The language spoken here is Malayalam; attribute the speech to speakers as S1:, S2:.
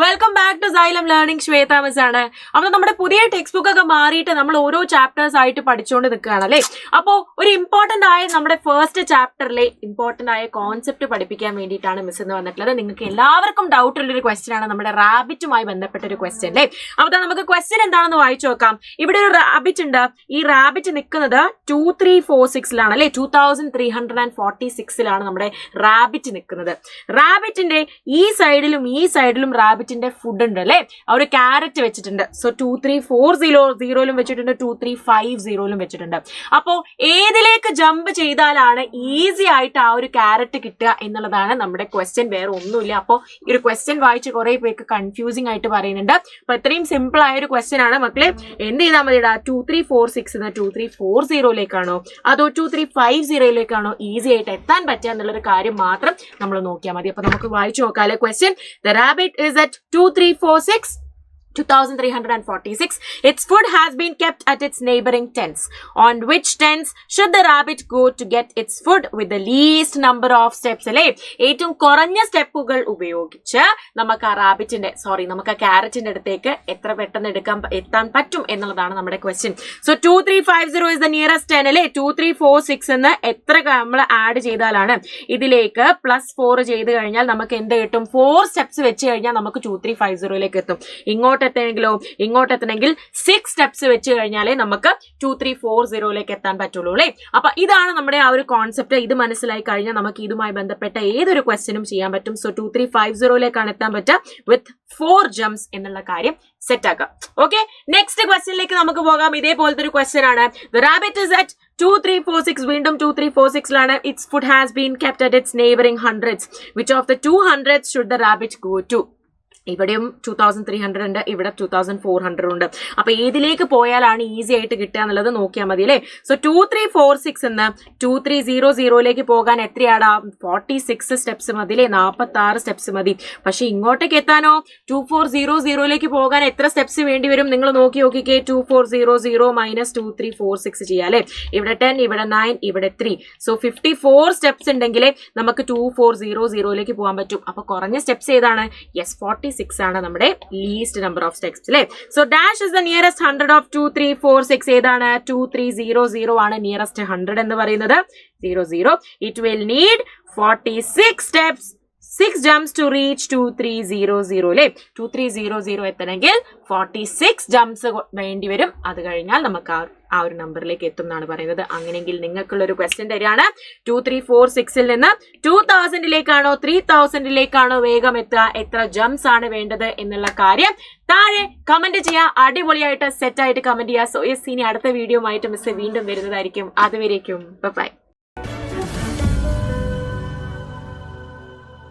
S1: Welcome back to Xylem learning. Shweta miss ആണ്. അപ്പോൾ നമ്മുടെ പുതിയ ടെക്സ്റ്റ് ബുക്ക് ഒക്കെ മാറിയിട്ട് നമ്മൾ ഓരോ ചാപ്റ്റേഴ്സ് ആയിട്ട് പഠിച്ചുകൊണ്ട് നിൽക്കുകയാണ് അല്ലേ. അപ്പോൾ ഒരു ഇമ്പോർട്ടന്റ് ആയ നമ്മുടെ ഫസ്റ്റ് ചാപ്റ്ററിലെ ഇമ്പോർട്ടന്റ് ആയ കോൺസെപ്റ്റ് പഠിപ്പിക്കാൻ വേണ്ടിയിട്ടാണ് മിസ് എന്ന് വന്നിട്ടുള്ളത്. നിങ്ങൾക്ക് എല്ലാവർക്കും ഡൗട്ട് ഉള്ളൊരു ക്വസ്റ്റ്യൻ ആണ്, നമ്മുടെ റാബിറ്റുമായി ബന്ധപ്പെട്ട ഒരു ക്വസ്റ്റ്യൻ അല്ലേ. അപ്പോൾ നമുക്ക് ക്വസ്റ്റ്യൻ എന്താണെന്ന് വായിച്ചു നോക്കാം. ഇവിടെ ഒരു റാബിറ്റ് ഉണ്ട്. ഈ റാബിറ്റ് നിൽക്കുന്നത് 2346 അല്ലേ, 2346 നമ്മുടെ റാബിറ്റ് നിൽക്കുന്നത്. റാബിറ്റിന്റെ ഈ സൈഡിലും റാബിറ്റിന്റെ ഫുഡ് ഉണ്ട് അല്ലെ, ഒരു ക്യാരറ്റ് വെച്ചിട്ടുണ്ട്. സോ 2340 വെച്ചിട്ടുണ്ട്, 2350 വെച്ചിട്ടുണ്ട്. അപ്പോ ഏതിലേക്ക് ജമ്പ് ചെയ്താലാണ് ഈസി ആയിട്ട് ആ ഒരു ക്യാരറ്റ് കിട്ടുക എന്നുള്ളതാണ് നമ്മുടെ ക്വസ്റ്റ്യൻ. വേറെ ഒന്നുമില്ല. അപ്പോൾ ഈ ഒരു ക്വസ്റ്റ്യൻ വായിച്ച് കുറെ പേർക്ക് കൺഫ്യൂസിംഗ് ആയിട്ട് പറയുന്നുണ്ട്. അപ്പൊ ഇത്രയും സിമ്പിൾ ആയ ഒരു ക്വസ്റ്റ്യൻ ആണ് മക്കളെ. എന്ത് ചെയ്താൽ മതി, 2346 2340 അതോ 2350 ഈസി ആയിട്ട് എത്താൻ പറ്റുക എന്നുള്ളൊരു കാര്യം മാത്രം നമ്മൾ നോക്കിയാൽ മതി. അപ്പൊ നമുക്ക് വായിച്ചു നോക്കാം അല്ലെ question. The rabbit is at 2346. Its food has been kept at its neighboring tents. On which tents should the rabbit go to get its food with the least number of steps? അല്ലേ, ഏറ്റവും കുറഞ്ഞ സ്റ്റെപ്പുകൾ ഉപയോഗിച്ച് നമുക്ക് ആ റാബിറ്റിന്റെ നമുക്ക് ആ ക്യാരറ്റിന്റെ അടുത്തേക്ക് എത്ര പെട്ടെന്ന് എത്താൻ പറ്റും എന്നുള്ളതാണ് നമ്മുടെ question. So 2350 is the nearest 10 അല്ലേ. 2346 എന്ന് എത്ര നമ്മൾ ആഡ് ചെയ്താലാണ് ഇതിലേക്ക് +4 ചെയ്ത് കഴിഞ്ഞാൽ നമുക്ക് എന്ത് കിട്ടും? 4 സ്റ്റെപ്സ് വെച്ച് കഴിഞ്ഞാൽ നമുക്ക് 2350 എത്തും. ഇങ്ങോട്ടെത്തണമെങ്കിൽ 6 സ്റ്റെപ്സ് വെച്ച് കഴിഞ്ഞാലേ നമുക്ക് 2340 എത്താൻ പറ്റുള്ളൂ അല്ലേ. അപ്പൊ ഇതാണ് നമ്മുടെ ആ ഒരു കോൺസെപ്റ്റ്. ഇത് മനസ്സിലായി കഴിഞ്ഞാൽ നമുക്ക് ഇതുമായി ബന്ധപ്പെട്ട ഏതൊരു ക്വസ്റ്റ്യനും ചെയ്യാൻ പറ്റും. സോ 2350 എത്താൻ പറ്റുക വിത്ത് 4 ജംപ്സ് എന്നുള്ള കാര്യം സെറ്റ് ആക്കാം. ഓക്കെ, നെക്സ്റ്റ് ക്വസ്റ്റ്യനിലേക്ക് നമുക്ക് പോകാം. ഇതേപോലത്തെ ഒരു ക്വസ്റ്റ്യൻ ആണ്. The rabbit is at 2346. വീണ്ടും 2346 Its food has been kept at its neighboring hundreds. Which of the 2 hundreds should the rabbit go to? ഇവിടെയും 2300 ഉണ്ട്, ഇവിടെ 2400 ഉണ്ട്. അപ്പൊ ഏതിലേക്ക് പോയാലാണ് ഈസി ആയിട്ട് കിട്ടുക എന്നുള്ളത് നോക്കിയാൽ മതി അല്ലേ. സോ 2346 എന്ന് 2300 പോകാൻ എത്രയാടാ? 46 സ്റ്റെപ്സ് മതി അല്ലേ, 46 സ്റ്റെപ്സ് മതി. പക്ഷെ ഇങ്ങോട്ടേക്ക് എത്താനോ 2400 പോകാൻ എത്ര സ്റ്റെപ്സ് വേണ്ടി വരും? നിങ്ങൾ നോക്കിക്കേ. 2400 - 2346 ചെയ്യാം അല്ലേ. ഇവിടെ 10, ഇവിടെ 9, ഇവിടെ 3. സോ 54 സ്റ്റെപ്സ് ഉണ്ടെങ്കിലേ നമുക്ക് 2400 പോകാൻ പറ്റും. അപ്പൊ കുറഞ്ഞ സ്റ്റെപ്സ് ഏതാണ്? യെസ്, 46 ആണ് നമ്മുടെ ലീസ്റ്റ് നമ്പർ ഓഫ് സ്റ്റെപ്സ് അല്ലേ. So dash is the nearest 100 of 2346. ഏതാണ്? 2300 ആണ് നിയറസ്റ്റ് 100 എന്ന് പറയുന്നത്. 00. It will need 46 steps, 6 jumps to reach 2300 അല്ലേ. 2300 എത്തണമെങ്കിൽ 46 ജംപ്സ് വേണ്ടി വരും. അത് കഴിഞ്ഞാൽ നമുക്ക് ആ ഒരു നമ്പറിലേക്ക് എത്തും എന്നാണ് പറയുന്നത്. അങ്ങനെയെങ്കിൽ നിങ്ങൾക്കുള്ള ഒരു ക്വസ്റ്റ്യൻ തരികയാണ്. 2346 നിന്ന് 2000 3000 വേഗം എത്തുക, എത്ര ജംപ്സ് ആണ് വേണ്ടത് എന്നുള്ള കാര്യം താഴെ കമന്റ് ചെയ്യുക. അടിപൊളിയായിട്ട് സെറ്റ് ആയിട്ട് കമന്റ് ചെയ്യുക. സോ യെസ്, ഇനി അടുത്ത വീഡിയോ ആയിട്ട് മിസ് വീണ്ടും വരുന്നതായിരിക്കും. അതുവരേക്കും ബൈ.